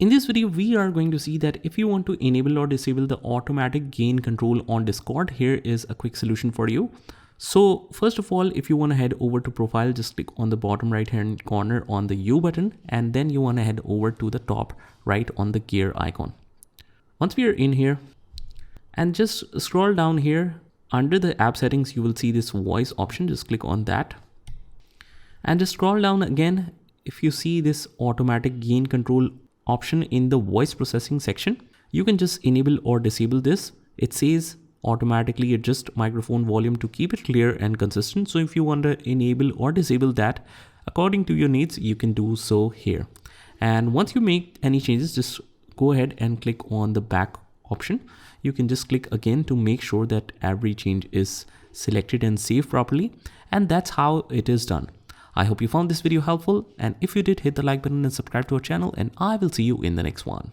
In this video, we are going to see that if you want to enable or disable the automatic gain control on Discord, here is a quick solution for you. So first of all, if you want to head over to profile, just click on the bottom right hand corner on the U button, and then you want to head over to the top right on the gear icon. Once we are in here, and just scroll down here under the app settings, you will see this voice option. Just click on that and just scroll down again. If you see this automatic gain control option in the voice processing section, you can just enable or disable this. It says automatically adjust microphone volume to keep it clear and consistent. So if you want to enable or disable that according to your needs, you can do so here. And once you make any changes, just go ahead and click on the back option. You can just click again to make sure that every change is selected and saved properly. And that's how it is done. I hope you found this video helpful, and if you did, hit the like button and subscribe to our channel, and I will see you in the next one.